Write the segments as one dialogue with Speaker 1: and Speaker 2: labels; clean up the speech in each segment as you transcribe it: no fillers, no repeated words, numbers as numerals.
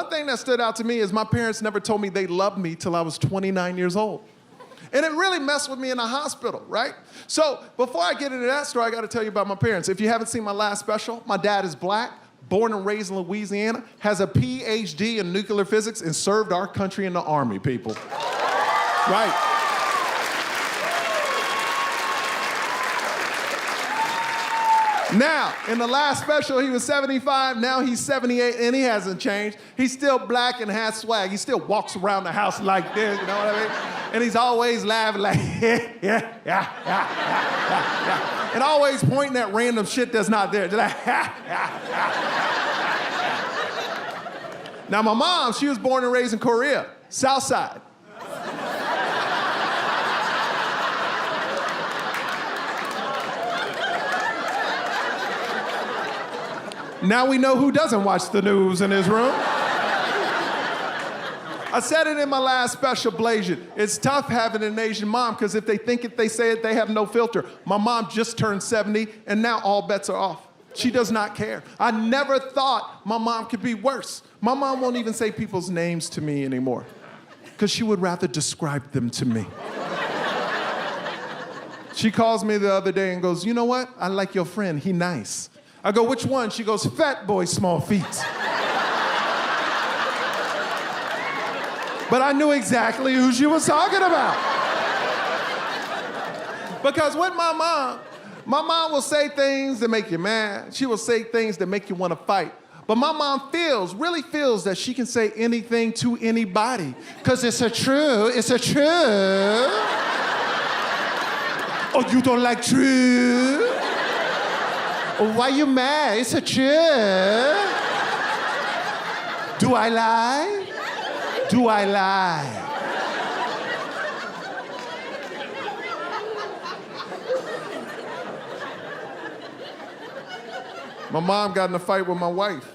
Speaker 1: one thing that stood out to me is my parents never told me they loved me till I was 29 years old. And it really messed with me in the hospital, right? So before I get into that story, I gotta tell you about my parents. If you haven't seen my last special, my dad is black, born and raised in Louisiana, has a PhD in nuclear physics, and served our country in the Army, people. Right. Now, in the last special, he was 75, now he's 78, and he hasn't changed. He's still black and has swag. He still walks around the house like this, you know what I mean? And he's always laughing like, yeah. And always pointing at random shit that's not there. Just like, Now, my mom, she was born and raised in Korea, South Side. Now we know who doesn't watch the news in his room. I said it in my last special, Blasian. It's tough having an Asian mom because if they think it, they say it, they have no filter. My mom just turned 70 and now all bets are off. She does not care. I never thought my mom could be worse. My mom won't even say people's names to me anymore because she would rather describe them to me. She calls me the other day and goes, you know what? I like your friend, he nice. I go, which one? She goes, fat boy, small feet. But I knew exactly who she was talking about. Because with my mom will say things that make you mad. She will say things that make you want to fight. But my mom really feels that she can say anything to anybody. Because it's a truth. Oh, you don't like truth? Why you mad? It's a truth. Do I lie? Do I lie? My mom got in a fight with my wife.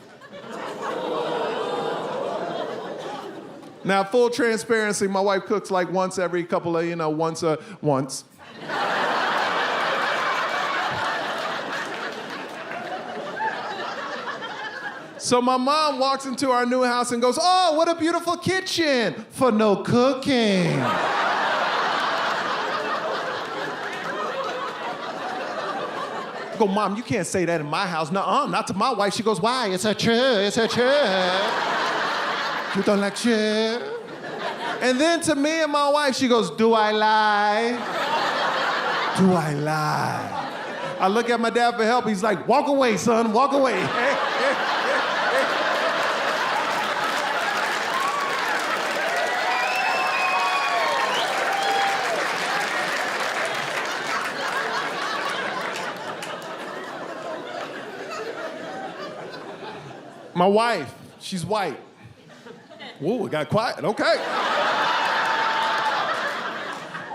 Speaker 1: Now, full transparency, my wife cooks like once every couple of, once. So my mom walks into our new house and goes, oh, what a beautiful kitchen for no cooking. I go, Mom, you can't say that in my house. Nuh-uh, not to my wife. She goes, why? It's a truth. You don't like truth? And then to me and my wife, she goes, do I lie? Do I lie? I look at my dad for help. He's like, walk away, son, walk away. My wife, she's white. Whoa, it got quiet, okay.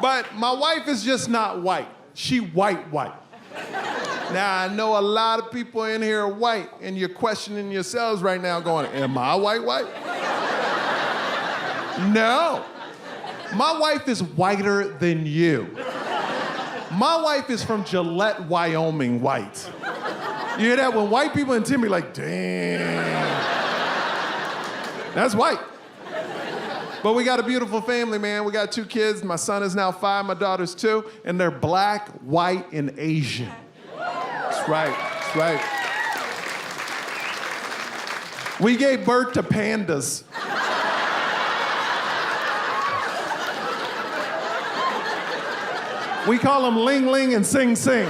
Speaker 1: But my wife is just not white. She white. Now, I know a lot of people in here are white, and you're questioning yourselves right now going, am I white? No. My wife is whiter than you. My wife is from Gillette, Wyoming white. You hear that? When white people in Timmy like, damn. That's white. But we got a beautiful family, man. We got 2 kids. My son is now 5, my daughter's 2, and they're black, white, and Asian. That's right. We gave birth to pandas. We call them Ling Ling and Sing Sing.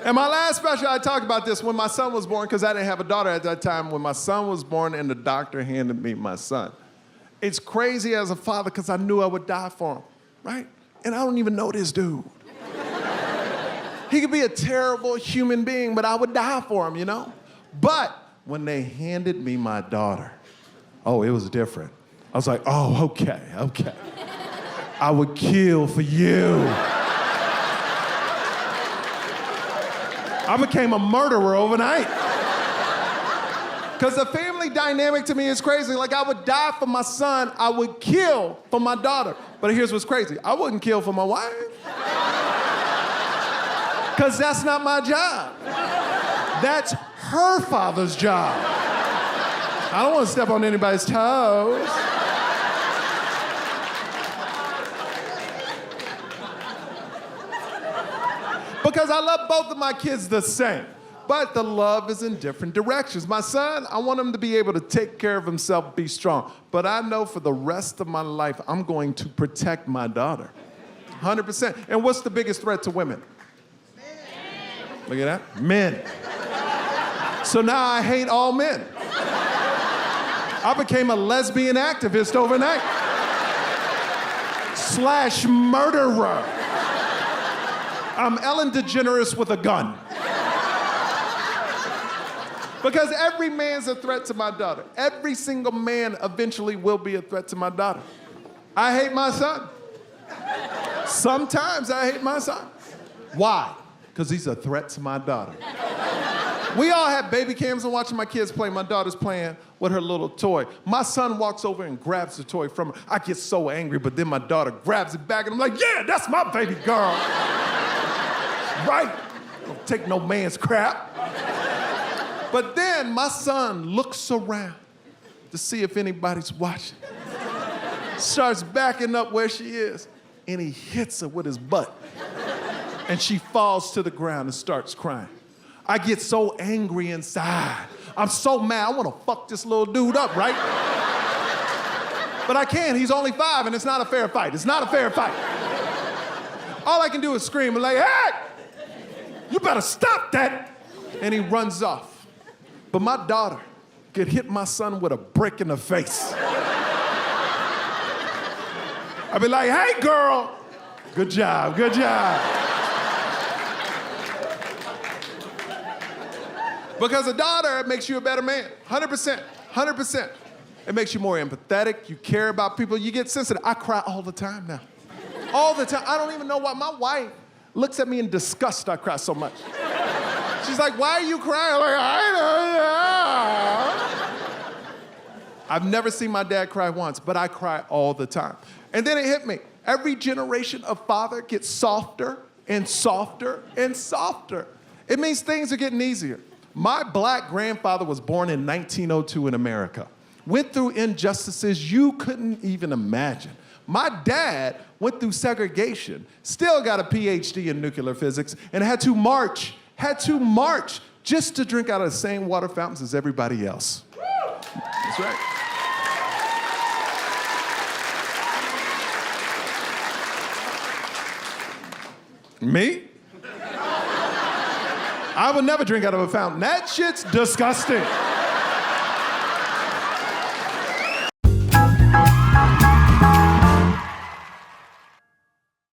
Speaker 1: And my last special, I talked about this when my son was born, because I didn't have a daughter at that time. When my son was born and the doctor handed me my son. It's crazy as a father because I knew I would die for him, right? And I don't even know this dude. He could be a terrible human being, but I would die for him, you know? But when they handed me my daughter, oh, it was different. I was like, oh, okay. I would kill for you. I became a murderer overnight. Because the family dynamic to me is crazy. Like, I would die for my son, I would kill for my daughter. But here's what's crazy. I wouldn't kill for my wife. Because that's not my job. That's her father's job. I don't want to step on anybody's toes. Because I love both of my kids the same. But the love is in different directions. My son, I want him to be able to take care of himself, be strong. But I know for the rest of my life, I'm going to protect my daughter. 100%. And what's the biggest threat to women? Look at that. Men. So now I hate all men. I became a lesbian activist overnight. / murderer. I'm Ellen DeGeneres with a gun. Because every man's a threat to my daughter. Every single man eventually will be a threat to my daughter. I hate my son. Sometimes I hate my son. Why? Because he's a threat to my daughter. We all have baby cams and watching my kids play. My daughter's playing with her little toy. My son walks over and grabs the toy from her. I get so angry, but then my daughter grabs it back and I'm like, yeah, that's my baby girl. Right? Don't take no man's crap. But then my son looks around to see if anybody's watching. Starts backing up where she is, and he hits her with his butt. And she falls to the ground and starts crying. I get so angry inside. I'm so mad, I wanna fuck this little dude up, right? But I can't, he's only 5 and it's not a fair fight. It's not a fair fight. All I can do is scream and like, hey, you better stop that. And he runs off. But my daughter could hit my son with a brick in the face. I'd be like, hey girl, good job, good job. Because a daughter makes you a better man, 100%, 100%. It makes you more empathetic, you care about people, you get sensitive. I cry all the time now. All the time, I don't even know why. My wife looks at me in disgust I cry so much. She's like, why are you crying? I'm like, I don't know. I've never seen my dad cry once, but I cry all the time. And then it hit me. Every generation of father gets softer and softer and softer. It means things are getting easier. My black grandfather was born in 1902 in America. Went through injustices you couldn't even imagine. My dad went through segregation, still got a PhD in nuclear physics, and had to march just to drink out of the same water fountains as everybody else. That's right. Me? I would never drink out of a fountain. That shit's disgusting.